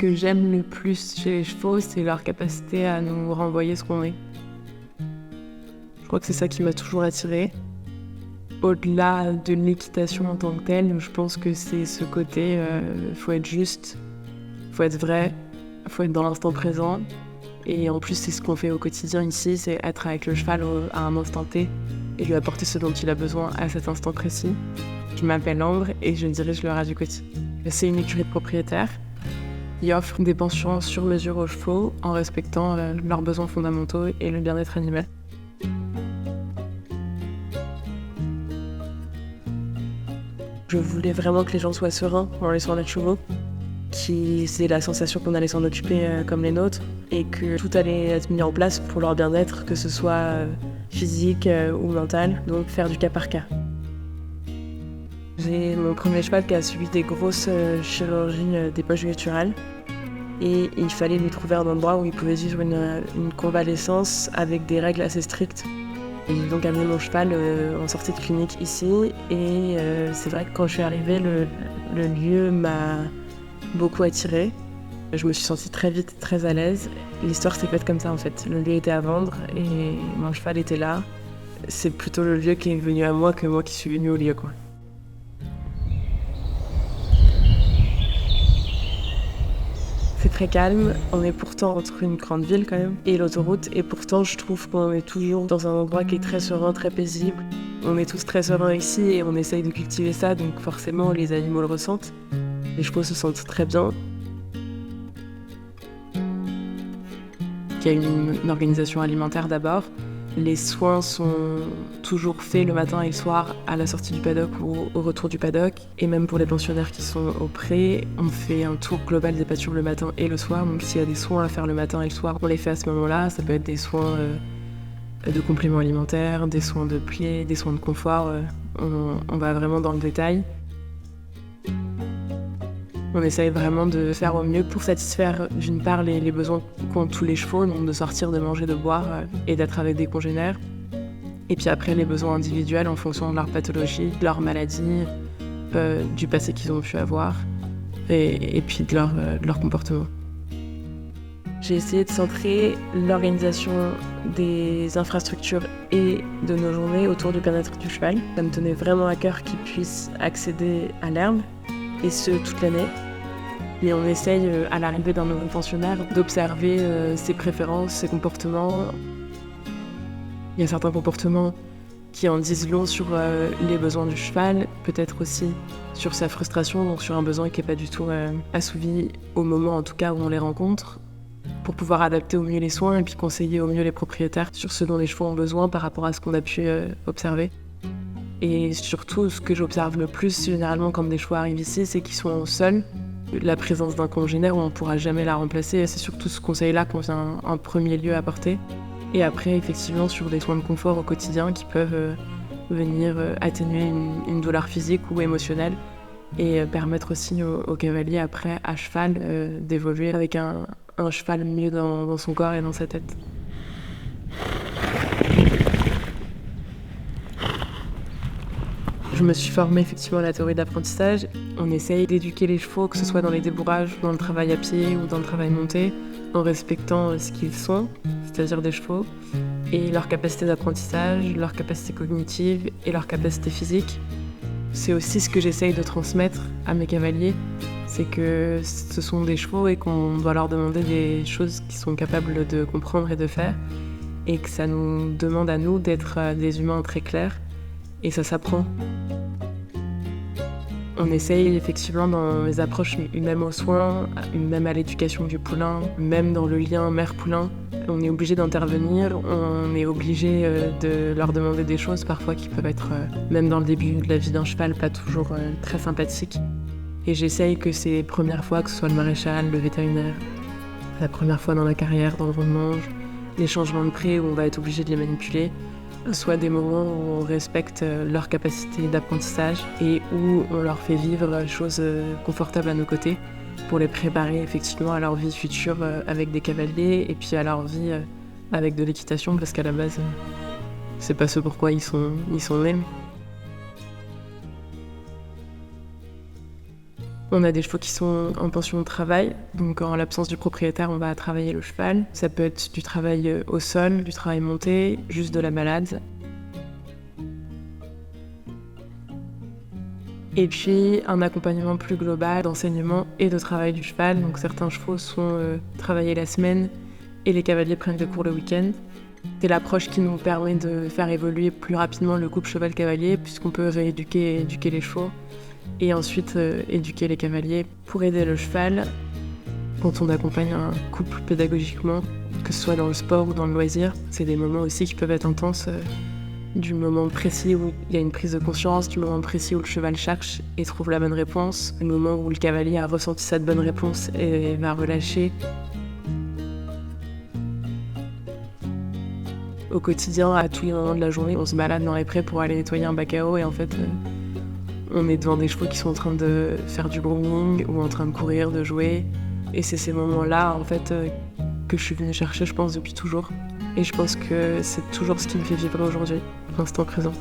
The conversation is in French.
que j'aime le plus chez les chevaux, c'est leur capacité à nous renvoyer ce qu'on est. Je crois que c'est ça qui m'a toujours attirée. Au-delà de l'équitation en tant que telle, je pense que c'est ce côté, faut être juste, faut être vrai, faut être dans l'instant présent. Et en plus, c'est ce qu'on fait au quotidien ici, c'est être avec le cheval à un instant T et lui apporter ce dont il a besoin à cet instant précis. Je m'appelle Ambre et je dirige le Radio Côtier. C'est une écurie de propriétaires qui offre des pensions sur mesure aux chevaux en respectant leurs besoins fondamentaux et le bien-être animal. Je voulais vraiment que les gens soient sereins en laissant les chevaux, qu'ils aient la sensation qu'on allait s'en occuper comme les nôtres et que tout allait être mis en place pour leur bien-être, que ce soit physique ou mental, donc faire du cas par cas. J'ai mon premier cheval qui a subi des grosses chirurgies des poches gutturales et il fallait lui trouver un endroit où il pouvait vivre une convalescence avec des règles assez strictes. J'ai donc amené mon cheval en sortie de clinique ici et c'est vrai que quand je suis arrivée, le lieu m'a beaucoup attirée. Je me suis sentie très vite très à l'aise. L'histoire s'est faite comme ça en fait. Le lieu était à vendre et mon cheval était là. C'est plutôt le lieu qui est venu à moi que moi qui suis venue au lieu, quoi. C'est très calme, on est pourtant entre une grande ville quand même et l'autoroute et pourtant je trouve qu'on est toujours dans un endroit qui est très serein, très paisible. On est tous très sereins ici et on essaye de cultiver ça, donc forcément les animaux le ressentent. Les chevaux se sentent très bien. Il y a une organisation alimentaire d'abord. Les soins sont toujours faits le matin et le soir à la sortie du paddock ou au retour du paddock. Et même pour les pensionnaires qui sont au pré, on fait un tour global des pâtures le matin et le soir. Donc s'il y a des soins à faire le matin et le soir, on les fait à ce moment-là. Ça peut être des soins de compléments alimentaires, des soins de pieds, des soins de confort. On va vraiment dans le détail. On essaye vraiment de faire au mieux pour satisfaire d'une part les besoins qu'ont tous les chevaux, donc de sortir, de manger, de boire et d'être avec des congénères. Et puis après les besoins individuels en fonction de leur pathologie, de leur maladie, du passé qu'ils ont pu avoir et puis de leur comportement. J'ai essayé de centrer l'organisation des infrastructures et de nos journées autour du bien-être du cheval. Ça me tenait vraiment à cœur qu'il puisse accéder à l'herbe, et ce, toute l'année. Et on essaye, à l'arrivée d'un nouveau pensionnaire, d'observer ses préférences, ses comportements. Il y a certains comportements qui en disent long sur les besoins du cheval, peut-être aussi sur sa frustration, donc sur un besoin qui n'est pas du tout assouvi au moment, en tout cas, où on les rencontre, pour pouvoir adapter au mieux les soins et puis conseiller au mieux les propriétaires sur ce dont les chevaux ont besoin par rapport à ce qu'on a pu observer. Et surtout, ce que j'observe le plus généralement quand des chevaux arrivent ici, c'est qu'ils sont seuls. La présence d'un congénère, on ne pourra jamais la remplacer. C'est surtout ce conseil-là qu'on vient en premier lieu apporter. Et après, effectivement, sur des soins de confort au quotidien qui peuvent venir atténuer une douleur physique ou émotionnelle et permettre aussi au cavalier, après, à cheval, d'évoluer avec un cheval mieux dans son corps et dans sa tête. Je me suis formée effectivement à la théorie d'apprentissage. On essaye d'éduquer les chevaux, que ce soit dans les débourrages, dans le travail à pied ou dans le travail monté, en respectant ce qu'ils sont, c'est-à-dire des chevaux, et leur capacité d'apprentissage, leur capacité cognitive et leur capacité physique. C'est aussi ce que j'essaye de transmettre à mes cavaliers, c'est que ce sont des chevaux et qu'on doit leur demander des choses qu'ils sont capables de comprendre et de faire, et que ça nous demande à nous d'être des humains très clairs, et ça s'apprend. On essaye effectivement dans les approches, même aux soins, même à l'éducation du poulain, même dans le lien mère-poulain. On est obligé d'intervenir, on est obligé de leur demander des choses parfois qui peuvent être, même dans le début de la vie d'un cheval, pas toujours très sympathiques. Et j'essaye que ces premières fois, que ce soit le maréchal, le vétérinaire, la première fois dans la carrière, dans le vendange, les changements de pré où on va être obligé de les manipuler, soit des moments où on respecte leur capacité d'apprentissage et où on leur fait vivre des choses confortables à nos côtés pour les préparer effectivement à leur vie future avec des cavaliers et puis à leur vie avec de l'équitation, parce qu'à la base, c'est pas ce pourquoi ils sont nés. On a des chevaux qui sont en pension de travail, donc en l'absence du propriétaire, on va travailler le cheval. Ça peut être du travail au sol, du travail monté, juste de la balade. Et puis un accompagnement plus global d'enseignement et de travail du cheval. Donc certains chevaux sont travaillés la semaine et les cavaliers prennent des cours le week-end. C'est l'approche qui nous permet de faire évoluer plus rapidement le couple cheval-cavalier, puisqu'on peut rééduquer et éduquer les chevaux et ensuite éduquer les cavaliers pour aider le cheval. Quand on accompagne un couple pédagogiquement, que ce soit dans le sport ou dans le loisir, c'est des moments aussi qui peuvent être intenses, du moment précis où il y a une prise de conscience, du moment précis où le cheval cherche et trouve la bonne réponse, du moment où le cavalier a ressenti cette bonne réponse et va relâcher. Au quotidien, à tous les moments de la journée, on se balade dans les prés pour aller nettoyer un bac à eau et en fait, on est devant des chevaux qui sont en train de faire du grooming ou en train de courir, de jouer. Et c'est ces moments-là, en fait, que je suis venue chercher, je pense, depuis toujours. Et je pense que c'est toujours ce qui me fait vibrer aujourd'hui, l'instant présent.